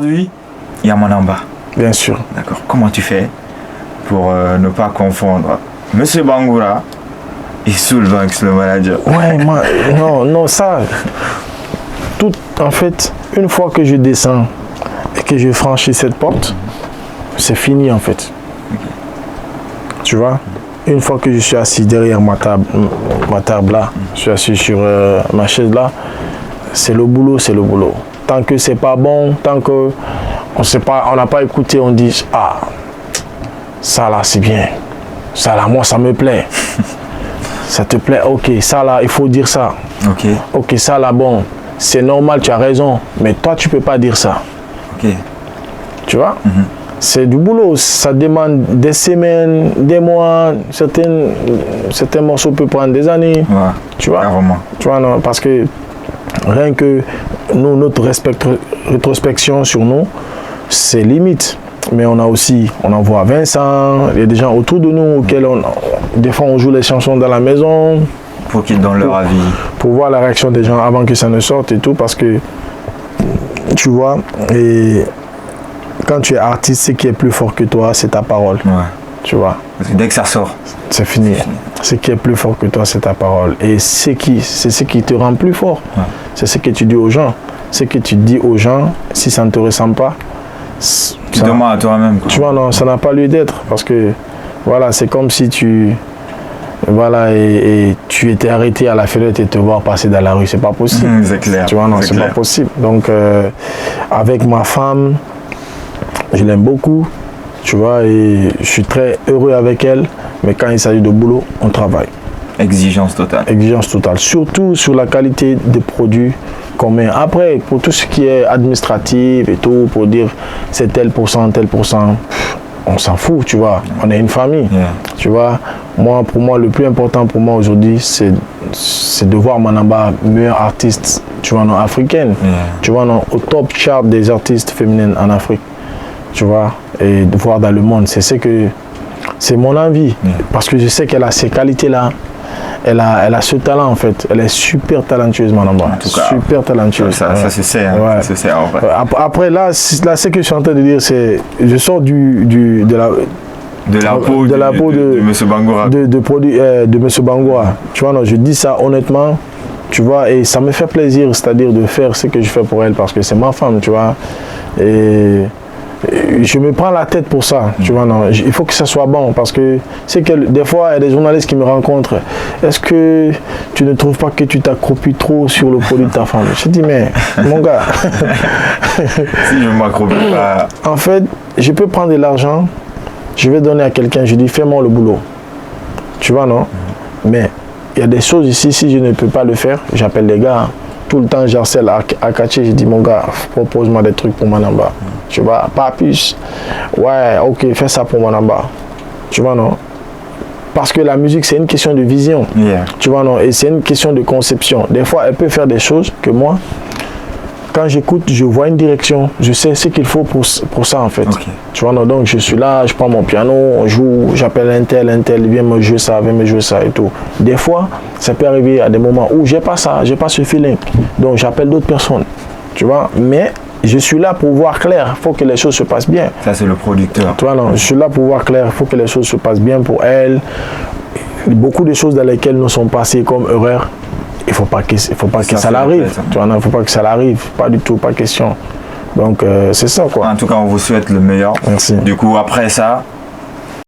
aujourd'hui, il y a Manamba. Bien sûr. D'accord. Comment tu fais pour ne pas confondre Monsieur Bangoura et Soul Banks, le manager? Ouais, non, ça, tout, en fait, une fois que je descends et que je franchis cette porte, c'est fini en fait. Okay. Tu vois, une fois que je suis assis derrière ma table là, je suis assis sur ma chaise là, c'est le boulot, c'est le boulot. Tant que c'est pas bon, tant que on n'a pas écouté, on dit ah, ça là c'est bien, ça là moi ça me plaît. Ça te plaît, ok, ça là, il faut dire ça. Ok, ça là, bon, c'est normal, tu as raison, mais toi, tu peux pas dire ça. Ok. Tu vois, c'est du boulot, ça demande des semaines, des mois, certains morceaux peuvent prendre des années. Ouais, tu vois, carrément. Tu vois, non, parce que rien que nous, notre rétrospection sur nous, c'est limite. Mais on envoie Vincent, il y a des gens autour de nous auxquels des fois on joue les chansons dans la maison. Pour qu'ils donnent leur avis. Pour voir la réaction des gens avant que ça ne sorte et tout, parce que tu vois, et quand tu es artiste, ce qui est plus fort que toi, c'est ta parole. Ouais. Tu vois. Parce que dès que ça sort, c'est fini. Ce qui est plus fort que toi, c'est ta parole. Et c'est ce qui te rend plus fort. Ouais. C'est ce que tu dis aux gens. Ce que tu dis aux gens, si ça ne te ressemble pas, tu demandes à toi-même. Tu vois, non, ça n'a pas lieu d'être. Parce que, voilà, c'est comme si voilà, et tu étais arrêté à la fenêtre et te voir passer dans la rue. C'est pas possible. C'est clair. Tu vois, non, c'est pas possible. Donc, avec ma femme, je l'aime beaucoup. Tu vois, et je suis très heureux avec elle. Mais quand il s'agit de boulot, on travaille. Exigence totale. Exigence totale. Surtout sur la qualité des produits qu'on met. Après, pour tout ce qui est administratif et tout, pour dire c'est tel pourcent, on s'en fout, tu vois. On est une famille. Yeah. Tu vois, pour moi, le plus important pour moi aujourd'hui, c'est de voir Manamba meilleure artiste, tu vois, non, africaine. Yeah. Tu vois, non, au top chart des artistes féminines en Afrique. Tu vois, et de voir dans le monde, c'est mon envie. Yeah. Parce que je sais qu'elle a ces qualités-là. Elle a ce talent en fait. Elle est super talentueuse, Manamba. En tout cas, super talentueuse. Ça se sait. Hein. Ouais. Ça se sait en vrai. Après là, ce que je suis en train de dire, c'est je sors de la peau de M. Bangoura. De M. Bangoura. Tu vois, non, je dis ça honnêtement. Tu vois, et ça me fait plaisir, c'est-à-dire de faire ce que je fais pour elle parce que c'est ma femme, tu vois. Et je me prends la tête pour ça, tu vois, non, il faut que ça soit bon parce que c'est que des fois il y a des journalistes qui me rencontrent. Est-ce que tu ne trouves pas que tu t'accroupis trop sur le produit de ta femme? Je dis mais mon gars, si je m'accroupis pas. En fait, je peux prendre de l'argent, je vais donner à quelqu'un, je dis fais-moi le boulot, tu vois, non? Mais il y a des choses ici, si je ne peux pas le faire, j'appelle les gars. Tout le temps, j'harcèle à Kaché, je dis mon gars, propose-moi des trucs pour Manamba. Tu vois, pas plus. Ouais, ok, fais ça pour Manamba. Tu vois, non? Parce que la musique, c'est une question de vision. Yeah. Tu vois, non? Et c'est une question de conception. Des fois, elle peut faire des choses que moi, quand j'écoute, je vois une direction. Je sais ce qu'il faut pour ça, en fait. Okay. Tu vois, non? Donc, je suis là, je prends mon piano, on joue, j'appelle un tel, viens me jouer ça et tout. Des fois, ça peut arriver à des moments où j'ai pas ça, j'ai pas ce feeling. Donc, j'appelle d'autres personnes. Tu vois, mais je suis là pour voir clair. Il faut que les choses se passent bien. Ça, c'est le producteur. Tu vois, non, je suis là pour voir clair. Il faut que les choses se passent bien pour elle. Beaucoup de choses dans lesquelles nous sommes passés comme erreurs, il ne faut pas que ça l'arrive. Tu vois, non, il ne faut pas que ça l'arrive. Pas du tout, pas question. Donc, c'est ça, quoi. En tout cas, on vous souhaite le meilleur. Merci. Du coup, après ça,